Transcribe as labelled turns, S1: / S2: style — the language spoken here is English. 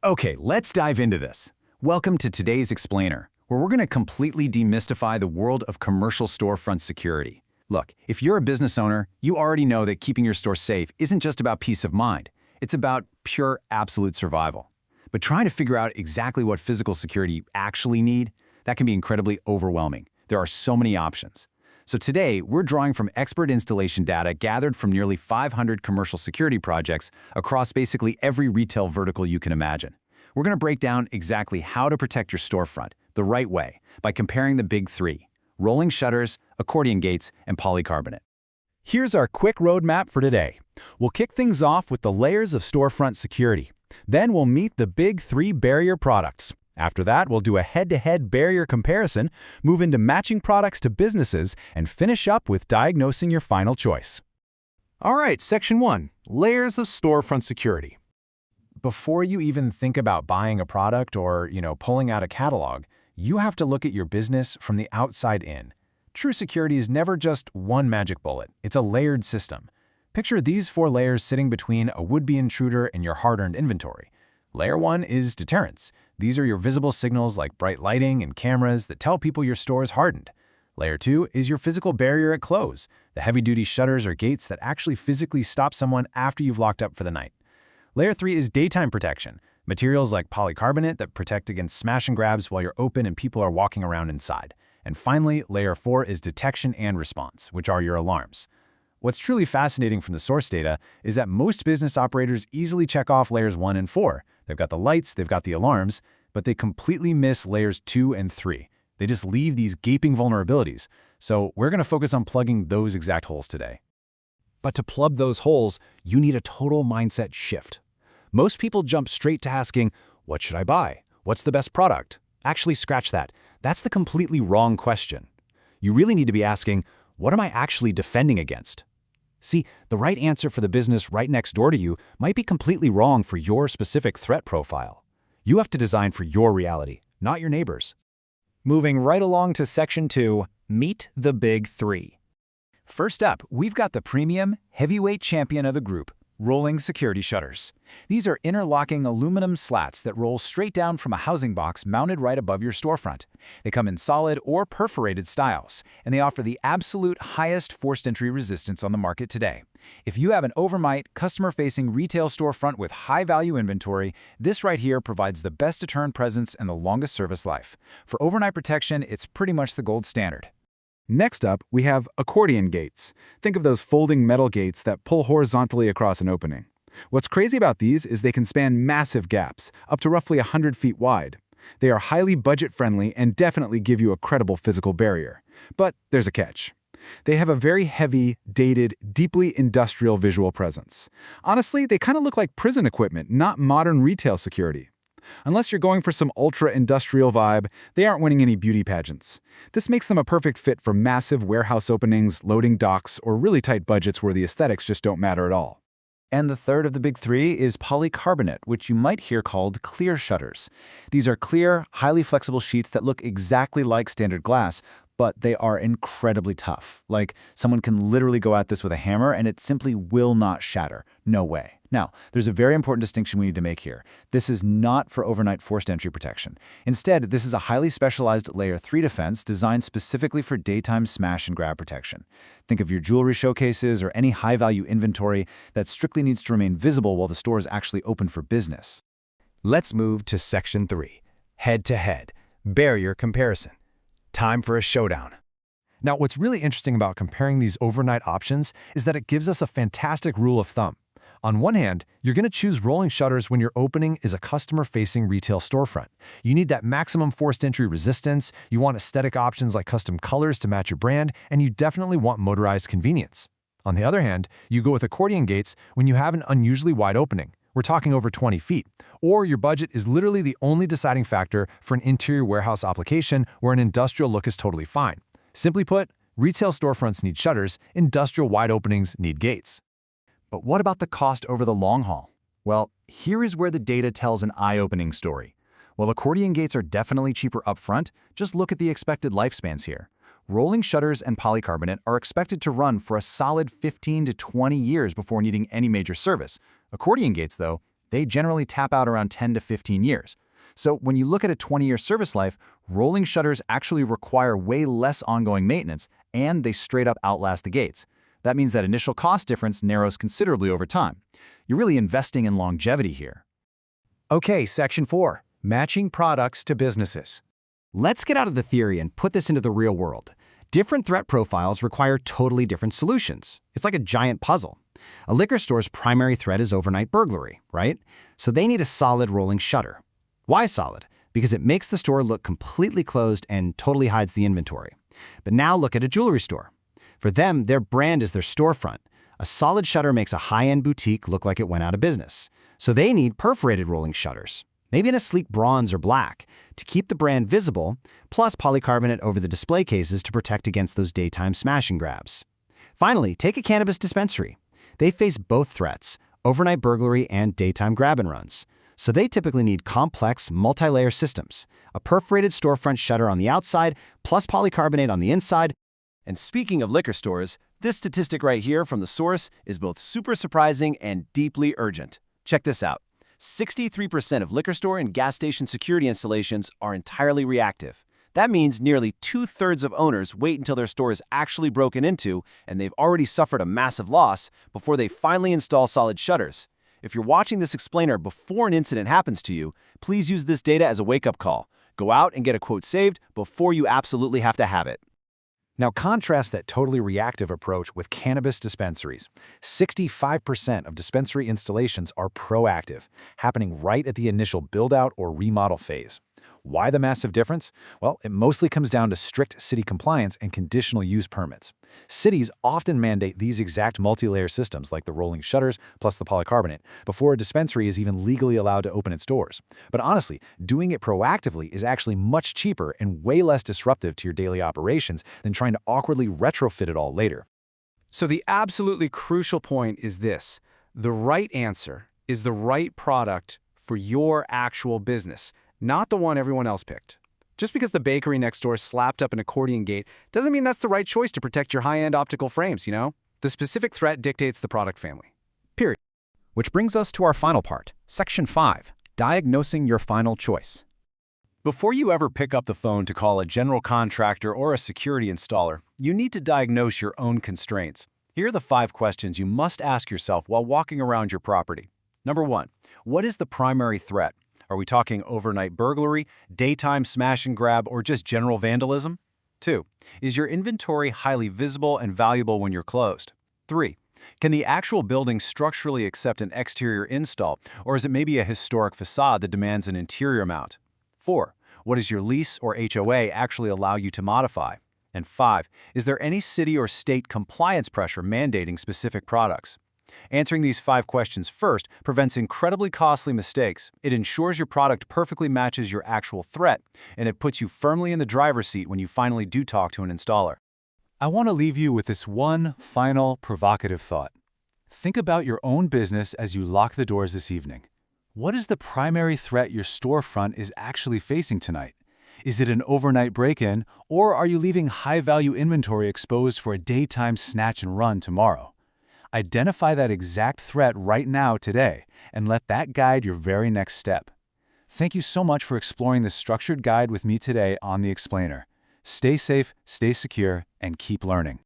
S1: Okay, let's dive into this. Welcome to today's Explainer, where we're going to completely demystify the world of commercial storefront security. Look, if you're a business owner, you already know that keeping your store safe isn't just about peace of mind. It's about pure, absolute survival. But trying to figure out exactly what physical security you actually need, that can be incredibly overwhelming. There are so many options. So today, we're drawing from expert installation data gathered from nearly 500 commercial security projects across basically every retail vertical you can imagine. We're going to break down exactly how to protect your storefront the right way by comparing the big three: rolling shutters, accordion gates, and polycarbonate.
S2: Here's our quick roadmap for today. We'll kick things off with the layers of storefront security. Then we'll meet the big three barrier products. After that, we'll do a head-to-head barrier comparison, move into matching products to businesses, and finish up with diagnosing your final choice.
S3: All right, Section 1, Layers of Storefront Security.
S2: Before you even think about buying a product or, pulling out a catalog, you have to look at your business from the outside in. True security is never just one magic bullet. It's a layered system. Picture these 4 layers sitting between a would-be intruder and your hard-earned inventory. Layer 1 is deterrence. These are your visible signals like bright lighting and cameras that tell people your store is hardened. Layer 2 is your physical barrier at close, the heavy-duty shutters or gates that actually physically stop someone after you've locked up for the night. Layer 3 is daytime protection, materials like polycarbonate that protect against smash and grabs while you're open and people are walking around inside. And finally, Layer 4 is detection and response, which are your alarms. What's truly fascinating from the source data is that most business operators easily check off Layers 1 and 4. They've got the lights, they've got the alarms, but they completely miss Layers 2 and 3. They just leave these gaping vulnerabilities. So we're going to focus on plugging those exact holes today.
S4: But to plug those holes, you need a total mindset shift. Most people jump straight to asking, what should I buy? What's the best product? Actually, scratch that. That's the completely wrong question. You really need to be asking, what am I actually defending against? See, the right answer for the business right next door to you might be completely wrong for your specific threat profile. You have to design for your reality, not your neighbor's.
S2: Moving right along to Section 2, meet the big three. First up, we've got the premium, heavyweight champion of the group, rolling security shutters. These are interlocking aluminum slats that roll straight down from a housing box mounted right above your storefront. They come in solid or perforated styles, and they offer the absolute highest forced entry resistance on the market today. If you have an overnight, customer-facing retail storefront with high-value inventory, this right here provides the best deterrent presence and the longest service life. For overnight protection, it's pretty much the gold standard.
S5: Next up, we have accordion gates. Think of those folding metal gates that pull horizontally across an opening. What's crazy about these is they can span massive gaps, up to roughly 100 feet wide. They are highly budget-friendly and definitely give you a credible physical barrier. But there's a catch. They have a very heavy, dated, deeply industrial visual presence. Honestly, they kind of look like prison equipment, not modern retail security. Unless you're going for some ultra-industrial vibe, they aren't winning any beauty pageants. This makes them a perfect fit for massive warehouse openings, loading docks, or really tight budgets where the aesthetics just don't matter at all.
S1: And the third of the big three is polycarbonate, which you might hear called clear shutters. These are clear, highly flexible sheets that look exactly like standard glass, but they are incredibly tough. Like, someone can literally go at this with a hammer and it simply will not shatter. No way. Now, there's a very important distinction we need to make here. This is not for overnight forced entry protection. Instead, this is a highly specialized Layer 3 defense designed specifically for daytime smash and grab protection. Think of your jewelry showcases or any high-value inventory that strictly needs to remain visible while the store is actually open for business.
S4: Let's move to Section 3, head-to-head, barrier comparison. Time for a showdown.
S3: Now, what's really interesting about comparing these overnight options is that it gives us a fantastic rule of thumb. On one hand, you're going to choose rolling shutters when your opening is a customer-facing retail storefront. You need that maximum forced entry resistance, you want aesthetic options like custom colors to match your brand, and you definitely want motorized convenience. On the other hand, you go with accordion gates when you have an unusually wide opening. We're talking over 20 feet. Or your budget is literally the only deciding factor for an interior warehouse application where an industrial look is totally fine. Simply put, retail storefronts need shutters, industrial wide openings need gates.
S1: But what about the cost over the long haul? Well, here is where the data tells an eye-opening story. While accordion gates are definitely cheaper upfront, just look at the expected lifespans here. Rolling shutters and polycarbonate are expected to run for a solid 15 to 20 years before needing any major service. Accordion gates, though,
S4: They generally tap out around 10 to 15 years. So when you look at a 20-year service life, rolling shutters actually require way less ongoing maintenance, and they straight up outlast the gates. That means that initial cost difference narrows considerably over time. You're really investing in longevity here.
S2: Okay, Section 4. Matching products to businesses.
S6: Let's get out of the theory and put this into the real world. Different threat profiles require totally different solutions. It's like a giant puzzle. A liquor store's primary threat is overnight burglary, right? So they need a solid rolling shutter. Why solid? Because it makes the store look completely closed and totally hides the inventory. But now look at a jewelry store. For them, their brand is their storefront. A solid shutter makes a high-end boutique look like it went out of business. So they need perforated rolling shutters, maybe in a sleek bronze or black, to keep the brand visible, plus polycarbonate over the display cases to protect against those daytime smash and grabs. Finally, take a cannabis dispensary. They face both threats, overnight burglary and daytime grab-and-runs. So they typically need complex, multi-layer systems, a perforated storefront shutter on the outside, plus polycarbonate on the inside.
S1: And speaking of liquor stores, this statistic right here from the source is both super surprising and deeply urgent. Check this out. 63% of liquor store and gas station security installations are entirely reactive. That means nearly 2/3 of owners wait until their store is actually broken into and they've already suffered a massive loss before they finally install solid shutters. If you're watching this explainer before an incident happens to you, please use this data as a wake-up call. Go out and get a quote saved before you absolutely have to have it.
S2: Now contrast that totally reactive approach with cannabis dispensaries. 65% of dispensary installations are proactive, happening right at the initial build-out or remodel phase. Why the massive difference? Well, it mostly comes down to strict city compliance and conditional use permits. Cities often mandate these exact multi-layer systems like the rolling shutters plus the polycarbonate before a dispensary is even legally allowed to open its doors. But honestly, doing it proactively is actually much cheaper and way less disruptive to your daily operations than trying to awkwardly retrofit it all later.
S7: So the absolutely crucial point is this. The right answer is the right product for your actual business, not the one everyone else picked. Just because the bakery next door slapped up an Accordion Gate doesn't mean that's the right choice to protect your high-end optical frames, you know? The specific threat dictates the product family. Period.
S4: Which brings us to our final part, Section 5, diagnosing your final choice.
S1: Before you ever pick up the phone to call a general contractor or a security installer, you need to diagnose your own constraints. Here are the 5 questions you must ask yourself while walking around your property. Number 1, what is the primary threat? Are we talking overnight burglary, daytime smash and grab, or just general vandalism? 2, is your inventory highly visible and valuable when you're closed? 3, can the actual building structurally accept an exterior install, or is it maybe a historic facade that demands an interior mount? 4, what does your lease or HOA actually allow you to modify? And 5, is there any city or state compliance pressure mandating specific products? Answering these 5 questions first prevents incredibly costly mistakes. It ensures your product perfectly matches your actual threat, and it puts you firmly in the driver's seat when you finally do talk to an installer.
S5: I want to leave you with this one final provocative thought. Think about your own business as you lock the doors this evening. What is the primary threat your storefront is actually facing tonight? Is it an overnight break-in, or are you leaving high-value inventory exposed for a daytime snatch and run tomorrow? Identify that exact threat right now today, and let that guide your very next step. Thank you so much for exploring this structured guide with me today on The Explainer. Stay safe, stay secure, and keep learning.